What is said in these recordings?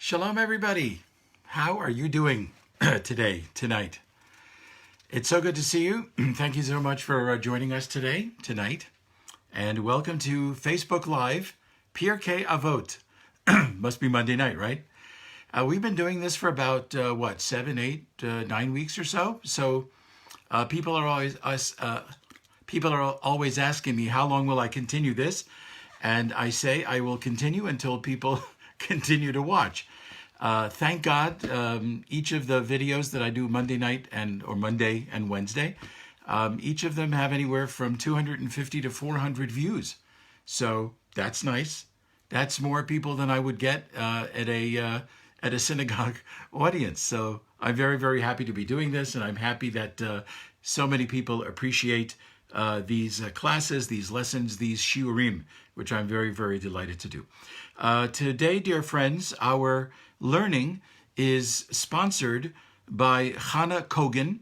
Shalom, everybody. How are you doing tonight? It's so good to see you. Thank you so much for joining us tonight. And welcome to Facebook Live, Pirkei Avot. Must be Monday night, right? We've been doing this for about, 7, 8, 9 weeks or so. So people are always asking me, how long will I continue this? And I say I will continue until people continue to watch. Thank God, each of the videos that I do Monday night or Monday and Wednesday, each of them have anywhere from 250 to 400 views. So that's nice. That's more people than I would get at a synagogue audience. So I'm very, very happy to be doing this, and I'm happy that so many people appreciate these classes, these lessons, these shiurim, which I'm very, very delighted to do. Today, dear friends, our learning is sponsored by Hannah Kogan,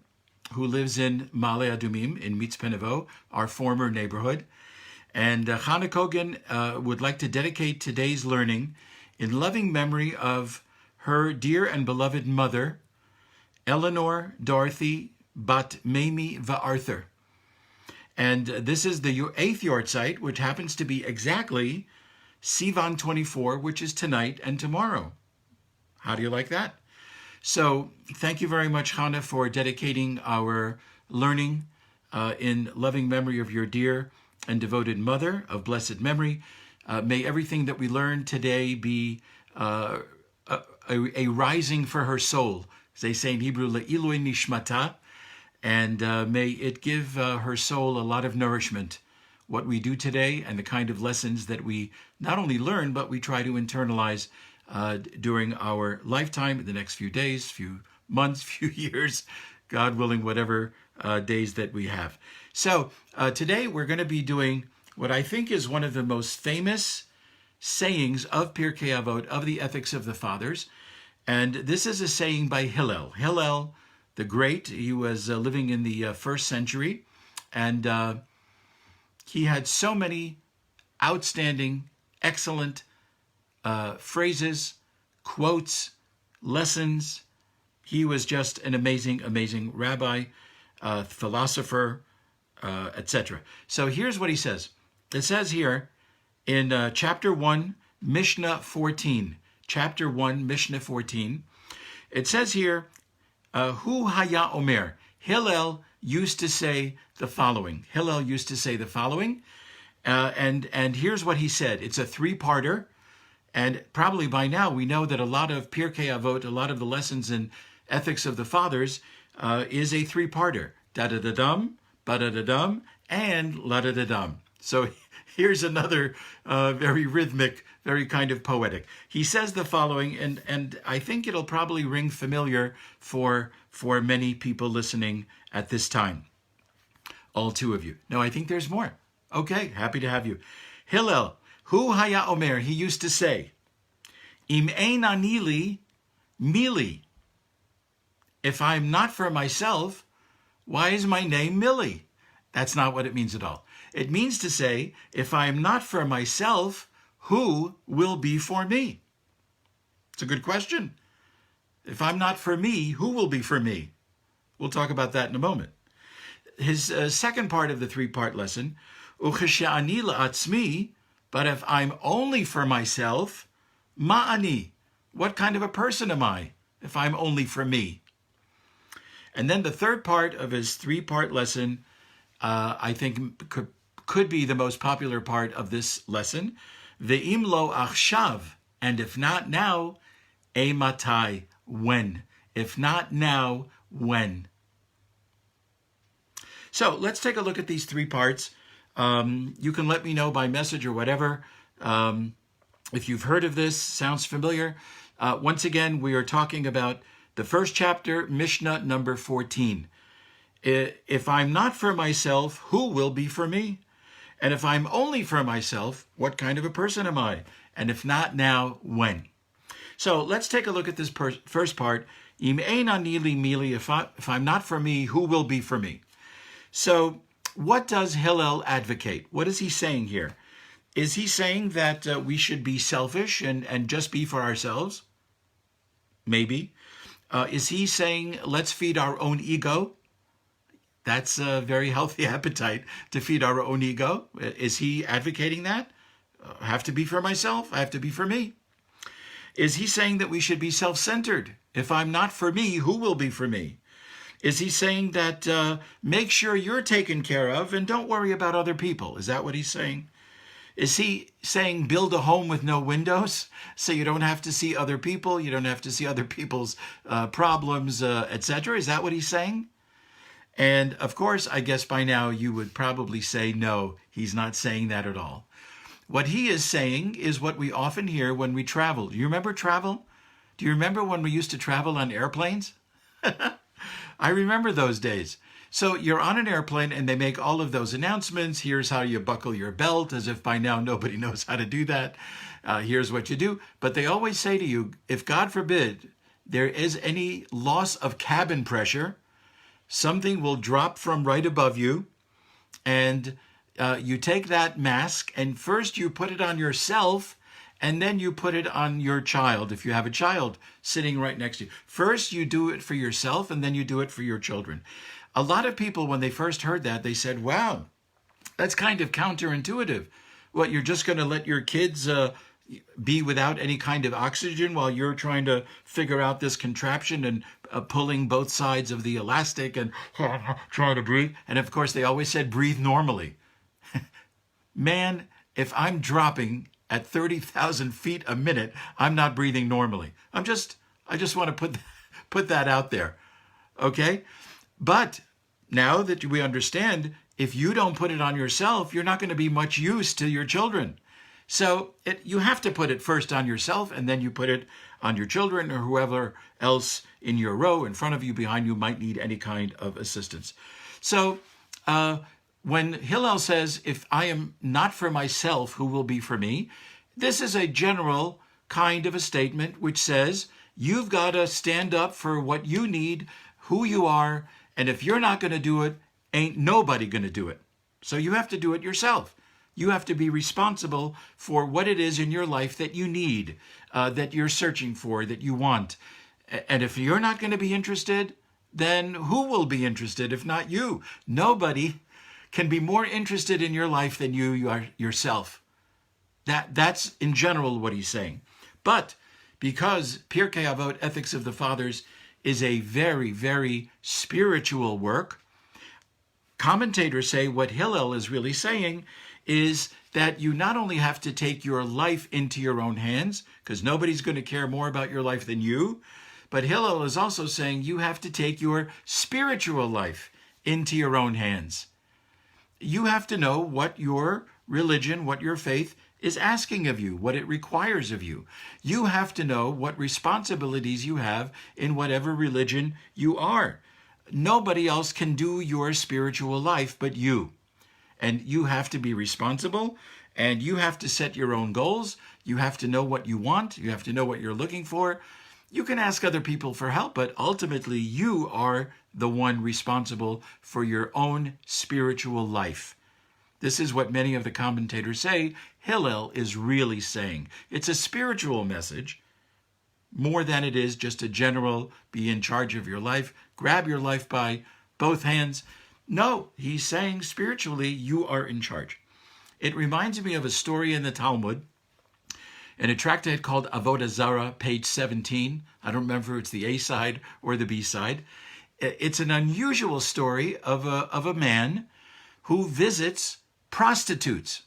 who lives in Ma'ale Adumim in Mitzpeh Nevo, our former neighborhood. And Hannah Kogan would like to dedicate today's learning in loving memory of her dear and beloved mother, Eleanor Dorothy Bat Mamie Va'Arthur. And this is the 8th yahrzeit, which happens to be exactly Sivan 24, which is tonight and tomorrow. How do you like that? So thank you very much, Hannah, for dedicating our learning in loving memory of your dear and devoted mother of blessed memory. May everything that we learn today be a rising for her soul, as they say in Hebrew, le'ilui nishmata, and may it give her soul a lot of nourishment, what we do today and the kind of lessons that we not only learn, but we try to internalize during our lifetime, the next few days, few months, few years, God willing, whatever days that we have. So today we're going to be doing what I think is one of the most famous sayings of Pirkei Avot, of the Ethics of the Fathers. And this is a saying by Hillel. Hillel the Great, he was living in the 1st century, and he had so many outstanding, excellent phrases, quotes, lessons. He was just an amazing, amazing rabbi, philosopher, etc. So here's what he says. It says here in chapter 1, Mishnah 14. Chapter 1, Mishnah 14. It says here, Hu haya omer. Hillel used to say the following. And here's what he said. It's a 3-parter. And probably by now we know that a lot of Pirkei Avot, a lot of the lessons in Ethics of the Fathers is a 3-parter. Da-da-da-dum, ba-da-da-dum, and la-da-da-dum. So here's another very rhythmic, very kind of poetic. He says the following, and I think it'll probably ring familiar for many people listening at this time. All 2 of you. No, I think there's more. Okay, happy to have you. Hillel, Hu haya omer, he used to say, Im ein ani li, mili. If I'm not for myself, why is my name Millie? That's not what it means at all. It means to say, if I'm not for myself, who will be for me? It's a good question. If I'm not for me, who will be for me? We'll talk about that in a moment. His second part of the 3-part lesson, Uchesha'ani la'atzmi, but if I'm only for myself, ma'ani, what kind of a person am I if I'm only for me? And then the third part of his 3-part lesson, I think could be the most popular part of this lesson. Ve'im lo achshav, and if not now, matai, when? If not now, when? So let's take a look at these 3 parts. You can let me know by message or whatever if you've heard of this, sounds familiar. Once again, we are talking about the first chapter, Mishnah number 14. If I'm not for myself, who will be for me? And if I'm only for myself, what kind of a person am I? And if not now, when? So let's take a look at this first part. Im ein ani li mili, if I'm not for me, who will be for me? So what does Hillel advocate? What is he saying here? Is he saying that we should be selfish and just be for ourselves? Maybe. Is he saying, let's feed our own ego? That's a very healthy appetite, to feed our own ego. Is he advocating that? I have to be for myself. I have to be for me. Is he saying that we should be self-centered? If I'm not for me, who will be for me? Is he saying that make sure you're taken care of and don't worry about other people? Is that what he's saying? Is he saying build a home with no windows so you don't have to see other people, you don't have to see other people's problems, etc.? Is that what he's saying? And of course, I guess by now you would probably say, no, he's not saying that at all. What he is saying is what we often hear when we travel. Do you remember travel? Do you remember when we used to travel on airplanes? I remember those days. So you're on an airplane and they make all of those announcements. Here's how you buckle your belt, as if by now nobody knows how to do that. Here's what you do. But they always say to you, if God forbid there is any loss of cabin pressure, something will drop from right above you, and you take that mask and first you put it on yourself, and then you put it on your child, if you have a child sitting right next to you. First you do it for yourself, and then you do it for your children. A lot of people, when they first heard that, they said, wow, that's kind of counterintuitive. What, you're just going to let your kids be without any kind of oxygen while you're trying to figure out this contraption and pulling both sides of the elastic and trying to breathe? And of course, they always said, breathe normally. Man, if I'm dropping at 30,000 feet a minute, I'm not breathing normally. I just want to put that out there. Okay? But now that we understand, if you don't put it on yourself, you're not going to be much use to your children. So you have to put it first on yourself, and then you put it on your children or whoever else in your row, in front of you, behind you, might need any kind of assistance. So when Hillel says, if I am not for myself, who will be for me? This is a general kind of a statement which says, you've got to stand up for what you need, who you are, and if you're not going to do it, ain't nobody going to do it. So you have to do it yourself. You have to be responsible for what it is in your life that you need, that you're searching for, that you want. And if you're not going to be interested, then who will be interested if not you? Nobody can be more interested in your life than you are yourself. That's in general what he's saying. But because Pirkei Avot, Ethics of the Fathers, is a very, very spiritual work, commentators say what Hillel is really saying is that you not only have to take your life into your own hands, because nobody's going to care more about your life than you, but Hillel is also saying you have to take your spiritual life into your own hands. You have to know what your religion, what your faith is asking of you, what it requires of you. You have to know what responsibilities you have in whatever religion you are. Nobody else can do your spiritual life but you. And you have to be responsible, and you have to set your own goals. You have to know what you want. You have to know what you're looking for. You can ask other people for help, but ultimately you are the one responsible for your own spiritual life. This is what many of the commentators say Hillel is really saying. It's a spiritual message more than it is just a general be in charge of your life, grab your life by both hands. No, he's saying spiritually you are in charge. It reminds me of a story in the Talmud, in a tractate called Avodah Zarah, page 17. I don't remember if it's the A side or the B side. It's an unusual story of a man who visits prostitutes.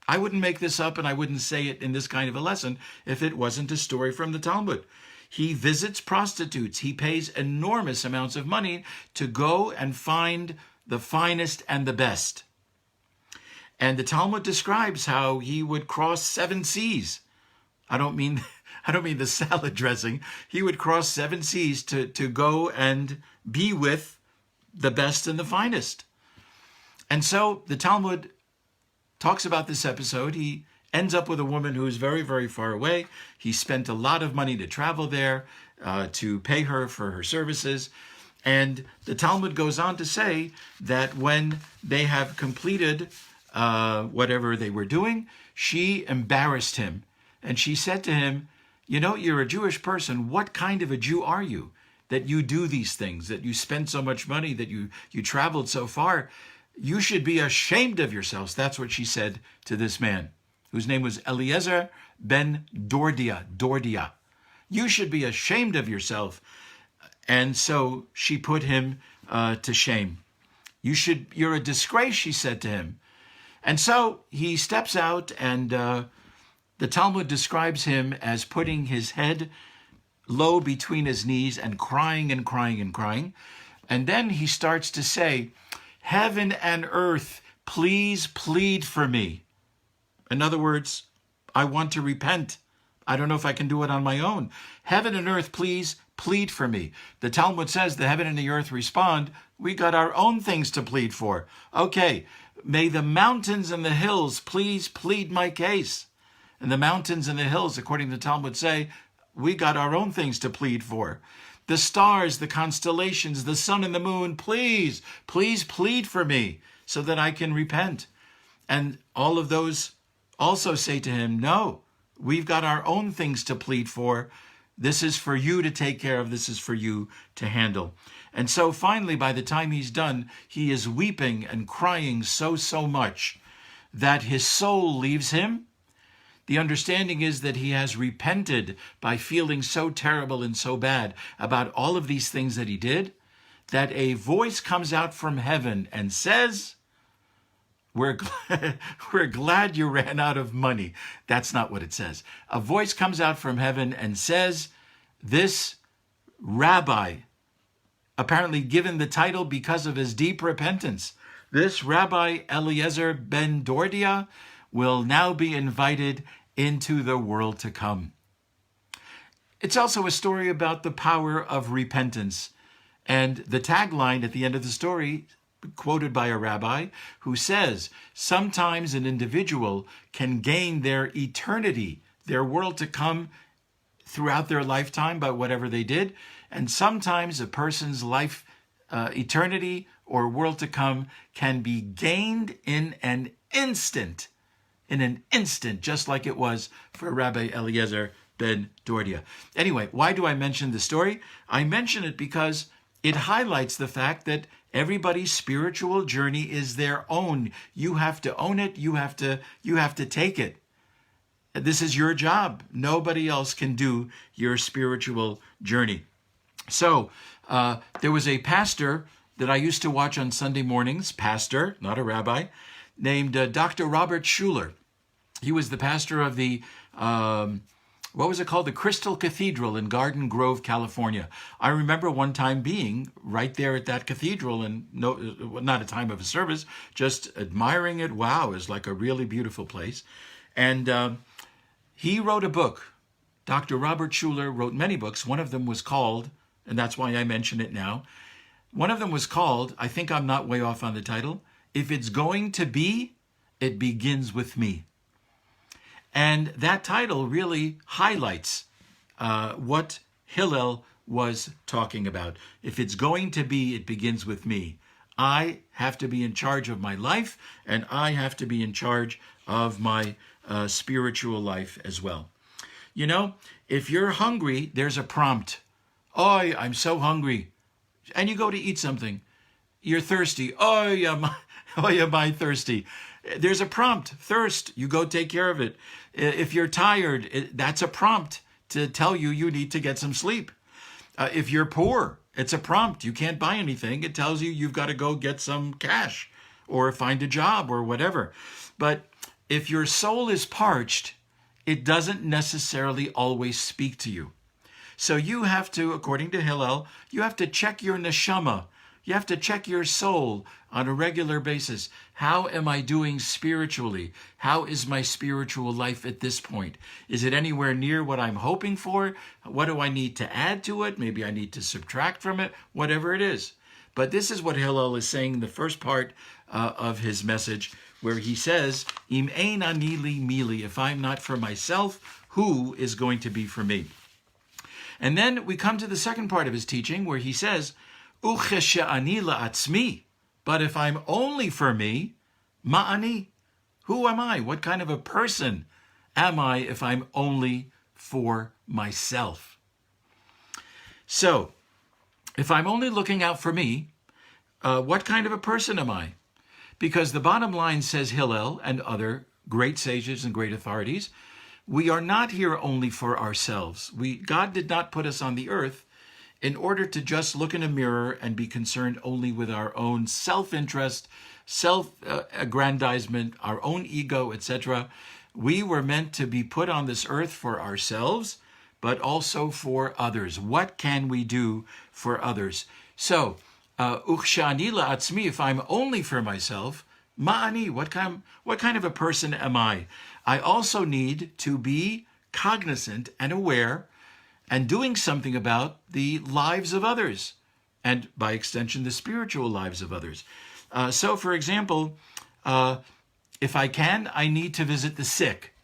I wouldn't make this up, and I wouldn't say it in this kind of a lesson if it wasn't a story from the Talmud. He visits prostitutes. He pays enormous amounts of money to go and find the finest and the best. And the Talmud describes how he would cross 7 seas. I don't mean the salad dressing. He would cross 7 seas to go and be with the best and the finest. And so the Talmud talks about this episode. He ends up with a woman who is very, very far away. He spent a lot of money to travel there, to pay her for her services. And the Talmud goes on to say that when they have completed whatever they were doing, she embarrassed him. And she said to him, You know, you're a Jewish person. What kind of a Jew are you that you do these things, that you spend so much money, that you traveled so far? You should be ashamed of yourselves. That's what she said to this man, whose name was Eliezer ben Dordia. You should be ashamed of yourself. And so she put him to shame. You're a disgrace, she said to him. And so he steps out, and the Talmud describes him as putting his head low between his knees and crying and crying and crying. And then he starts to say, "Heaven and earth, please plead for me." In other words, I want to repent. I don't know if I can do it on my own. Heaven and earth, please plead for me. The Talmud says the heaven and the earth respond, we got our own things to plead for. Okay, may the mountains and the hills please plead my case. And the mountains and the hills, according to the Talmud, say, we got our own things to plead for. The stars, the constellations, the sun and the moon, please plead for me so that I can repent. And all of those also say to him, no, we've got our own things to plead for. This is for you to take care of. This is for you to handle. And so finally, by the time he's done, he is weeping and crying so much that his soul leaves him. The understanding is that he has repented by feeling so terrible and so bad about all of these things that he did, that a voice comes out from heaven and says, we're glad you ran out of money. That's not what it says. A voice comes out from heaven and says, this rabbi, apparently given the title because of his deep repentance, this Rabbi Eliezer ben Dordia will now be invited into the world to come. It's also a story about the power of repentance. And the tagline at the end of the story, quoted by a rabbi, who says, sometimes an individual can gain their eternity, their world to come, throughout their lifetime by whatever they did. And sometimes a person's life, eternity or world to come can be gained in an instant, just like it was for Rabbi Eliezer ben Dordia. Anyway, why do I mention the story? I mention it because it highlights the fact that everybody's spiritual journey is their own. You have to own it. You have to take it. This is your job. Nobody else can do your spiritual journey. So there was a pastor that I used to watch on Sunday mornings, pastor, not a rabbi, named Dr. Robert Schuller. He was the pastor of the, what was it called? The Crystal Cathedral in Garden Grove, California. I remember one time being right there at that cathedral, and not a time of a service, just admiring it. Wow, it was like a really beautiful place. And he wrote a book. Dr. Robert Schuller wrote many books. One of them was called, and that's why I mention it now, one of them was called, I think I'm not way off on the title, If It's Going to Be, It Begins With Me. And that title really highlights what Hillel was talking about. If it's going to be, it begins with me. I have to be in charge of my life, and I have to be in charge of my spiritual life as well. You know, if you're hungry, there's a prompt. Oh, I'm so hungry. And you go to eat something. You're thirsty. Oh, am I thirsty? There's a prompt, thirst. You go take care of it. If you're tired, that's a prompt to tell you you need to get some sleep. If you're poor, it's a prompt. You can't buy anything. It tells you you've got to go get some cash or find a job or whatever. But if your soul is parched, it doesn't necessarily always speak to you. So you have to, according to Hillel, you have to check your neshama. You have to check your soul on a regular basis. How am I doing spiritually? How is my spiritual life at this point? Is it anywhere near what I'm hoping for? What do I need to add to it? Maybe I need to subtract from it, whatever it is. But this is what Hillel is saying in the first part of his message, where he says, Im ein ani li mili, if I'm not for myself, who is going to be for me? And then we come to the second part of his teaching, where he says, Ucheshe'ani la'atzmi, but if I'm only for me, ma'ani, who am I? What kind of a person am I if I'm only for myself. So, if I'm only looking out for me, what kind of a person am I? Because the bottom line, says Hillel and other great sages and great authorities, we are not here only for ourselves. God did not put us on the earth in order to just look in a mirror and be concerned only with our own self-interest, self-aggrandizement, our own ego, etc. We were meant to be put on this earth for ourselves, but also for others. What can we do for others? So, Uchshani la'atzmi, if I'm only for myself, ma'ani, what kind of a person am I? I also need to be cognizant and aware and doing something about the lives of others, and by extension, the spiritual lives of others. So, for example, if I can, I need to visit the sick.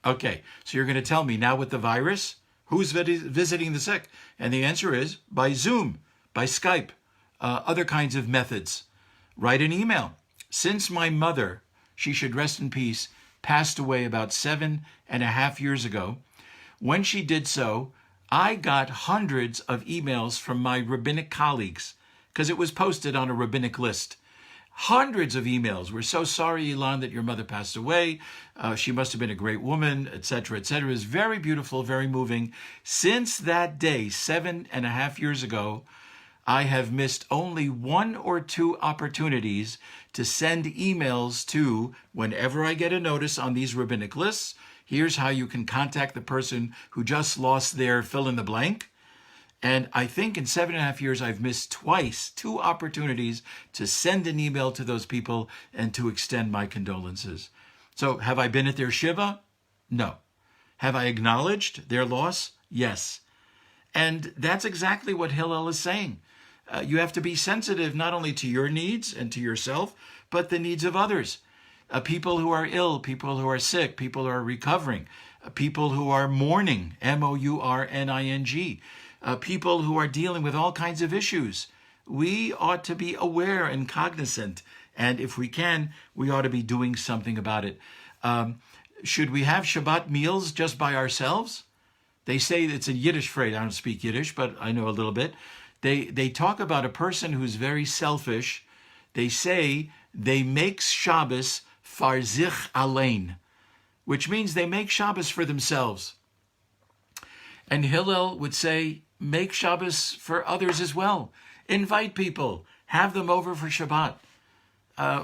Okay, so you're going to tell me now with the virus, who's visiting the sick? And the answer is by Zoom, by Skype, other kinds of methods. Write an email. Since my mother, she should rest in peace, passed away about 7.5 years ago, when she did so, I got hundreds of emails from my rabbinic colleagues because it was posted on a rabbinic list. Hundreds of emails. We're so sorry, Elon, that your mother passed away. She must have been a great woman, etc., etc. It was very beautiful, very moving. Since that day, 7.5 years ago, I have missed only 1 or 2 opportunities to send emails to, whenever I get a notice on these rabbinic lists, here's how you can contact the person who just lost their fill in the blank. And I think in 7.5 years, I've missed 2 opportunities to send an email to those people and to extend my condolences. So have I been at their Shiva? No. Have I acknowledged their loss? Yes. And that's exactly what Hillel is saying. You have to be sensitive not only to your needs and to yourself, but the needs of others. People who are ill, people who are sick, people who are recovering, people who are mourning, mourning, people who are dealing with all kinds of issues. We ought to be aware and cognizant, and if we can, we ought to be doing something about it. Should we have Shabbat meals just by ourselves? They say it's a Yiddish phrase. I don't speak Yiddish, but I know a little bit. They talk about a person who's very selfish. They say they make Shabbos far sich allein, which means they make Shabbos for themselves. And Hillel would say, make Shabbos for others as well. Invite people, have them over for Shabbat,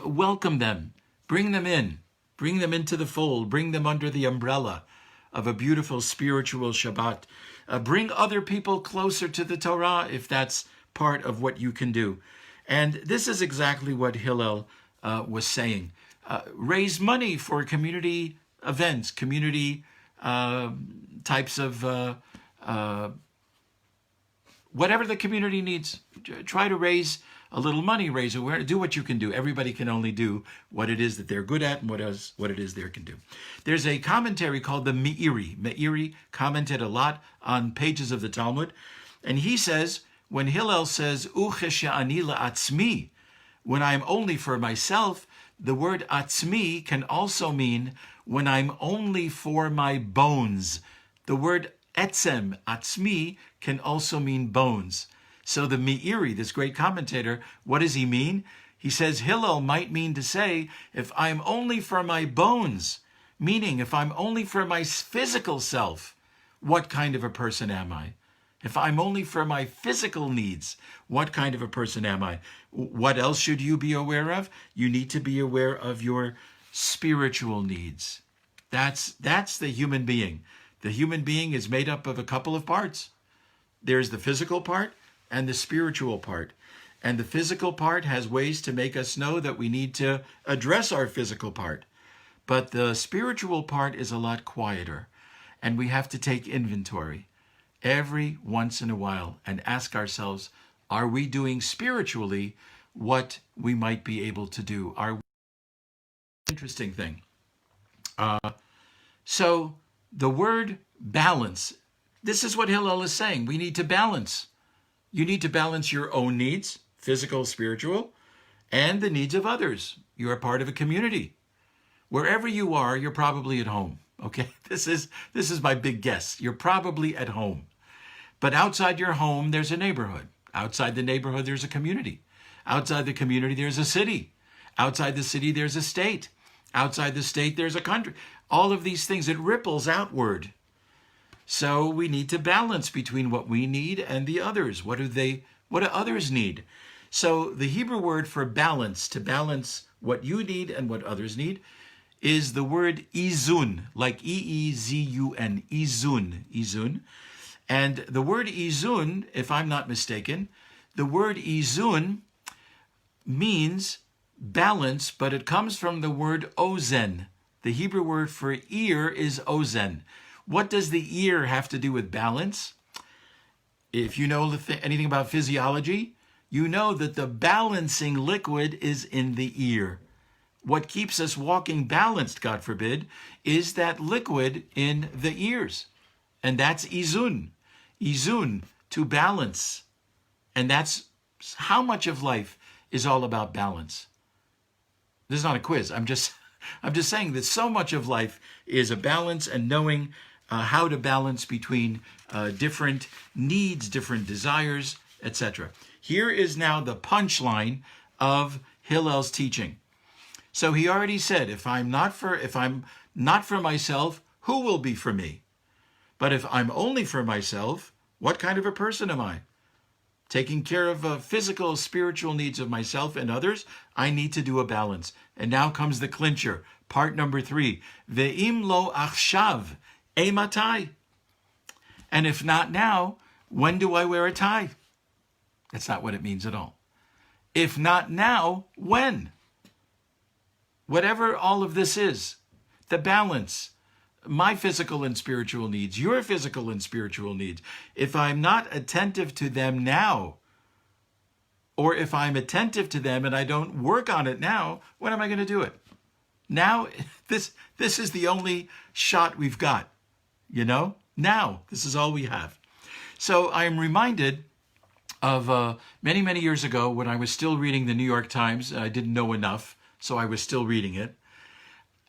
welcome them, bring them into the fold, bring them under the umbrella of a beautiful spiritual Shabbat. Bring other people closer to the Torah if that's part of what you can do. And this is exactly what Hillel was saying. Raise money for community events, community types of whatever the community needs. Try to raise a little money, raise awareness, do what you can do. Everybody can only do what it is that they're good at and what it is they can do. There's a commentary called the Meiri. Meiri commented a lot on pages of the Talmud, and he says, when Hillel says, Uchesha'ani la'atzmi, when I'm only for myself, the word atzmi can also mean when I'm only for my bones. The word etzem, atzmi, can also mean bones. So the Meiri, this great commentator, what does he mean? He says Hillel might mean to say, if I'm only for my bones, meaning if I'm only for my physical self, what kind of a person am I? If I'm only for my physical needs, what kind of a person am I? What else should you be aware of? You need to be aware of your spiritual needs. That's the human being. The human being is made up of a couple of parts. There's the physical part and the spiritual part. And the physical part has ways to make us know that we need to address our physical part. But the spiritual part is a lot quieter. And we have to take inventory every once in a while and ask ourselves, are we doing spiritually what we might be able to do? Interesting thing. So the word balance, this is what Hillel is saying. We need to balance. You need to balance your own needs, physical, spiritual, and the needs of others. You are part of a community. Wherever you are, you're probably at home. Okay, this is my big guess. You're probably at home. But outside your home, there's a neighborhood. Outside the neighborhood, there's a community. Outside the community, there's a city. Outside the city, there's a state. Outside the state, there's a country. All of these things, it ripples outward. So we need to balance between what we need and the others. What do others need? So the Hebrew word for balance, to balance what you need and what others need, is the word izun, like E-E-Z-U-N, izun. And the word izun, if I'm not mistaken, the word izun means balance, but it comes from the word ozen. The Hebrew word for ear is ozen. What does the ear have to do with balance? If you know anything about physiology, you know that the balancing liquid is in the ear. What keeps us walking balanced, God forbid, is that liquid in the ears. And that's izun. Izun, to balance. And that's how much of life is all about balance. This is not a quiz. I'm just saying that so much of life is a balance and knowing how to balance between different needs, different desires, etc. Here is now the punchline of Hillel's teaching. So he already said, if I'm not for myself, who will be for me? But if I'm only for myself, what kind of a person am I? Taking care of physical, spiritual needs of myself and others, I need to do a balance. And now comes the clincher, part number 3. Ve'im lo achshav, ematai. And if not now, when do I wear a tie? That's not what it means at all. If not now, when? Whatever all of this is, the balance, my physical and spiritual needs, your physical and spiritual needs, if I'm not attentive to them now, or if I'm attentive to them and I don't work on it now, when am I going to do it? Now, this is the only shot we've got, Now, this is all we have. So I am reminded of many, many years ago when I was still reading the New York Times. I didn't know enough, so I was still reading it.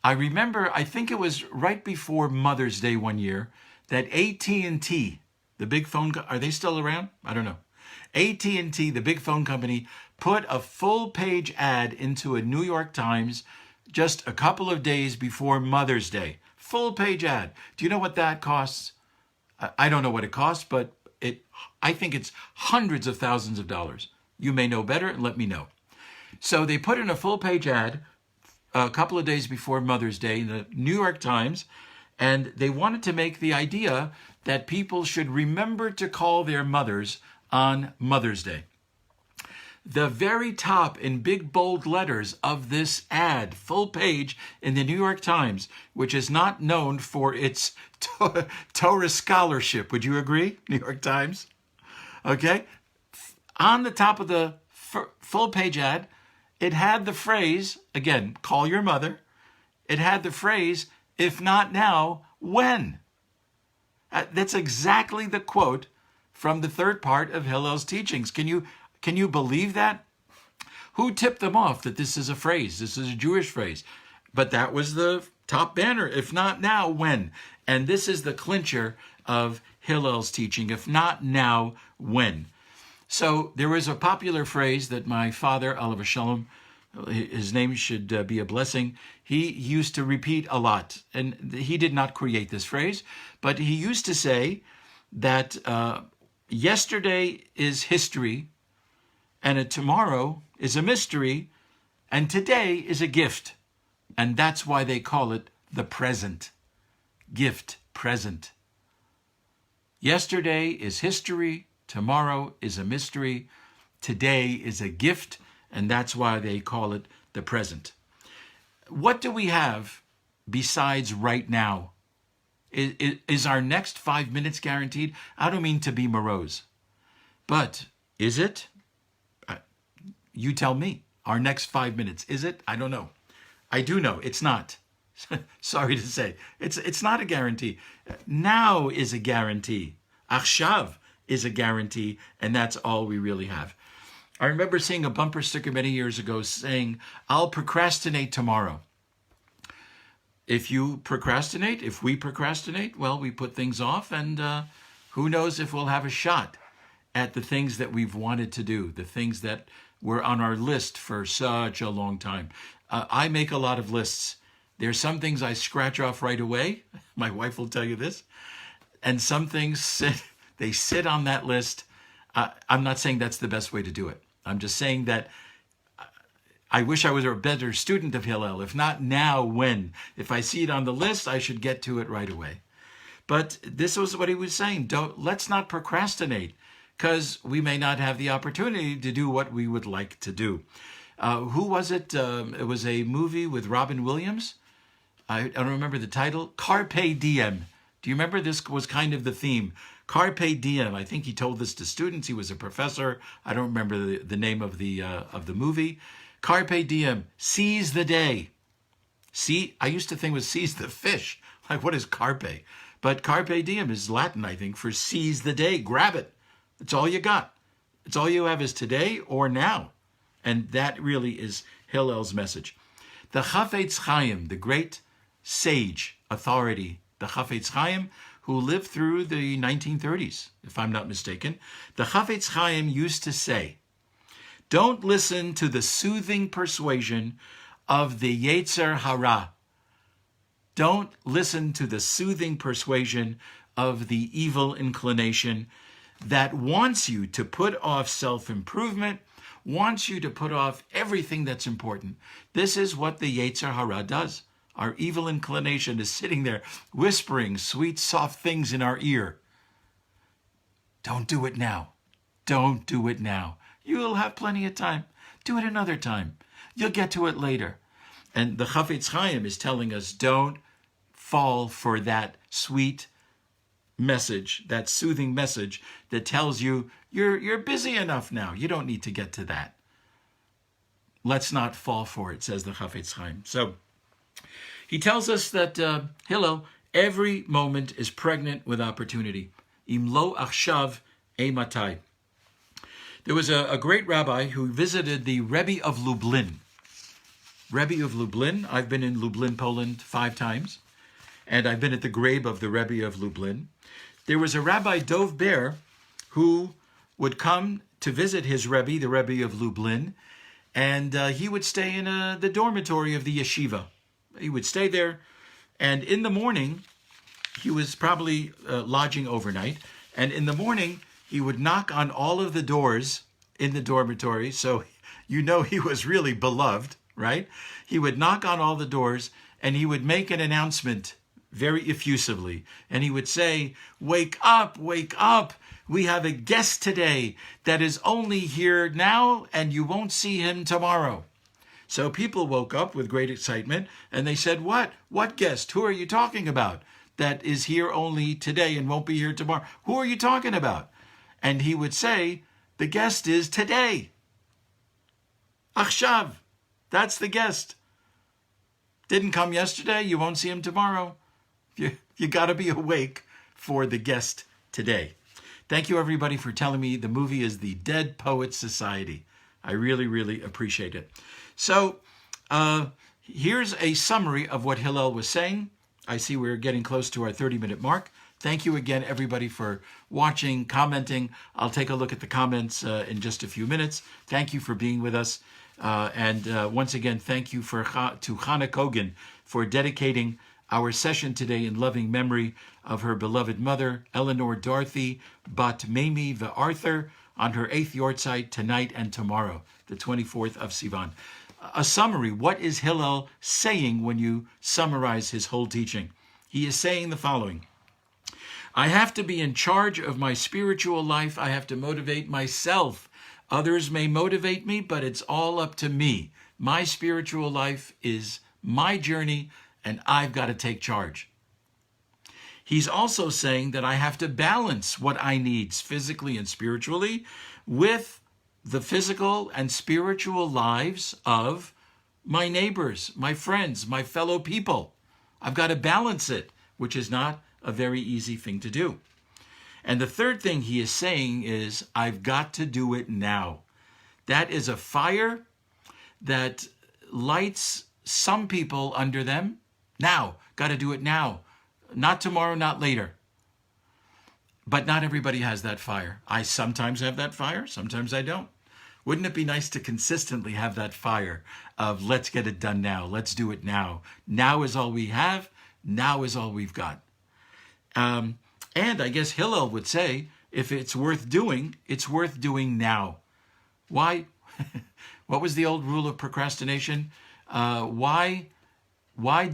I remember, I think it was right before Mother's Day one year, that AT&T, the big phone, are they still around? I don't know. AT&T, the big phone company, put a full-page ad into a New York Times just a couple of days before Mother's Day. Full-page ad. Do you know what that costs? I don't know what it costs, but I think it's hundreds of thousands of dollars. You may know better and let me know. So they put in a full-page ad a couple of days before Mother's Day in the New York Times, and they wanted to make the idea that people should remember to call their mothers on Mother's Day. The very top in big bold letters of this ad, full page in the New York Times, which is not known for its Torah scholarship. Would you agree, New York Times? Okay. On the top of the full page ad, it had the phrase, again, call your mother. It had the phrase, if not now, when? That's exactly the quote from the third part of Hillel's teachings. Can you believe that? Who tipped them off that this is a phrase? This is a Jewish phrase. But that was the top banner. If not now, when? And this is the clincher of Hillel's teaching. If not now, when? So there was a popular phrase that my father, Alav Shalom, his name should be a blessing, he used to repeat a lot. And he did not create this phrase, but he used to say that yesterday is history, and tomorrow is a mystery, and today is a gift. And that's why they call it the present. Gift, present. Yesterday is history, tomorrow is a mystery, today is a gift, and that's why they call it the present. What do we have besides right now? Is our next 5 minutes guaranteed? I don't mean to be morose, but is it? You tell me. Our next 5 minutes, is it? I don't know. I do know it's not. Sorry to say. It's not a guarantee. Now is a guarantee. Achshav is a guarantee, and that's all we really have. I remember seeing a bumper sticker many years ago saying, I'll procrastinate tomorrow. if you procrastinate, if we procrastinate, well, we put things off, and who knows if we'll have a shot at the things that we've wanted to do, the things that were on our list for such a long time. I make a lot of lists. There's some things I scratch off right away. My wife will tell you this. And some things they sit on that list. I'm not saying that's the best way to do it. I'm just saying that I wish I was a better student of Hillel. If not now, when? If I see it on the list, I should get to it right away. But this was what he was saying. Let's not procrastinate, because we may not have the opportunity to do what we would like to do. Who was it? It was a movie with Robin Williams. I don't remember the title. Carpe Diem. Do you remember? This was kind of the theme. Carpe Diem. I think he told this to students. He was a professor. I don't remember the name of the movie. Carpe Diem. Seize the day. I used to think it was seize the fish. Like, what is carpe? But carpe diem is Latin, I think, for seize the day. Grab it. It's all you got. It's all you have is today or now. And that really is Hillel's message. The Chafetz Chaim, the great sage, authority, the Chafetz Chaim, who lived through the 1930s, if I'm not mistaken, the Chafetz Chaim used to say, don't listen to the soothing persuasion of the Yetzer Hara. Don't listen to the soothing persuasion of the evil inclination that wants you to put off self-improvement, wants you to put off everything that's important. This is what the Yetzer Hara does. Our evil inclination is sitting there whispering sweet, soft things in our ear. Don't do it now. Don't do it now. You'll have plenty of time. Do it another time. You'll get to it later. And the Chafetz Chaim is telling us, don't fall for that sweet message, that soothing message that tells you you're busy enough now. You don't need to get to that. Let's not fall for it, says the Chafetz Chaim. So he tells us that, Hillel, every moment is pregnant with opportunity. Im lo achshav eimatai. There was a great rabbi who visited the Rebbe of Lublin. Rebbe of Lublin. I've been in Lublin, Poland 5 times. And I've been at the grave of the Rebbe of Lublin. There was a Rabbi Dov Ber who would come to visit his Rebbe, the Rebbe of Lublin, and he would stay in the dormitory of the yeshiva. He would stay there, and in the morning, he was probably lodging overnight, and in the morning, he would knock on all of the doors in the dormitory, so you know he was really beloved, right? He would knock on all the doors, and he would make an announcement very effusively, and he would say, wake up, we have a guest today that is only here now, and you won't see him tomorrow. So people woke up with great excitement, and they said, what? What guest? Who are you talking about that is here only today and won't be here tomorrow? Who are you talking about? And he would say, the guest is today. Achshav, that's the guest. Didn't come yesterday, you won't see him tomorrow. You got to be awake for the guest today. Thank you, everybody, for telling me the movie is The Dead Poets Society. I really, really appreciate it. So here's a summary of what Hillel was saying. I see we're getting close to our 30-minute mark. Thank you again, everybody, for watching, commenting. I'll take a look at the comments in just a few minutes. Thank you for being with us. And once again, thank you to Hannah Kogan for dedicating our session today in loving memory of her beloved mother, Eleanor Dorothy Bat Mamie Arthur, on her 8th yortzeit tonight and tomorrow, the 24th of Sivan. A summary. What is Hillel saying when you summarize his whole teaching? He is saying the following. I have to be in charge of my spiritual life. I have to motivate myself. Others may motivate me, but it's all up to me. My spiritual life is my journey, and I've got to take charge. He's also saying that I have to balance what I need physically and spiritually with the physical and spiritual lives of my neighbors, my friends, my fellow people. I've got to balance it, which is not a very easy thing to do. And the third thing he is saying is, I've got to do it now. That is a fire that lights some people under them Now. Got to do it now. Not tomorrow, not later. But not everybody has that fire. I sometimes have that fire, sometimes I don't. Wouldn't it be nice to consistently have that fire of let's get it done now, let's do it now. Now is all we have, now is all we've got. And I guess Hillel would say, if it's worth doing now. Why? What was the old rule of procrastination? Why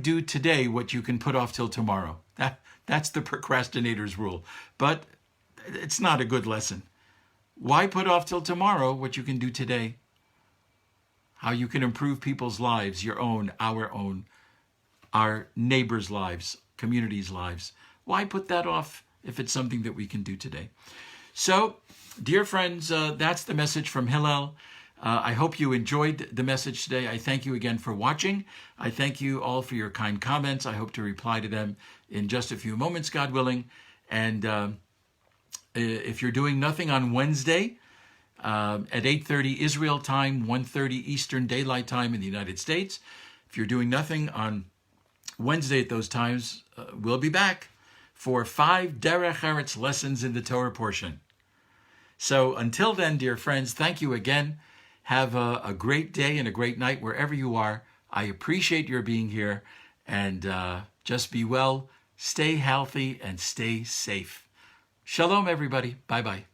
do today what you can put off till tomorrow? That's the procrastinator's rule. But it's not a good lesson. Why put off till tomorrow what you can do today? How you can improve people's lives, your own, our neighbors' lives, communities' lives. Why put that off if it's something that we can do today? So, dear friends, that's the message from Hillel. I hope you enjoyed the message today. I thank you again for watching. I thank you all for your kind comments. I hope to reply to them in just a few moments, God willing. And if you're doing nothing on Wednesday at 8:30 Israel time, 1:30 Eastern Daylight Time in the United States, if you're doing nothing on Wednesday at those times, we'll be back for 5 Derech Eretz lessons in the Torah portion. So until then, dear friends, thank you again. Have a great day and a great night wherever you are. I appreciate your being here, and just be well, stay healthy, and stay safe. Shalom, everybody. Bye-bye.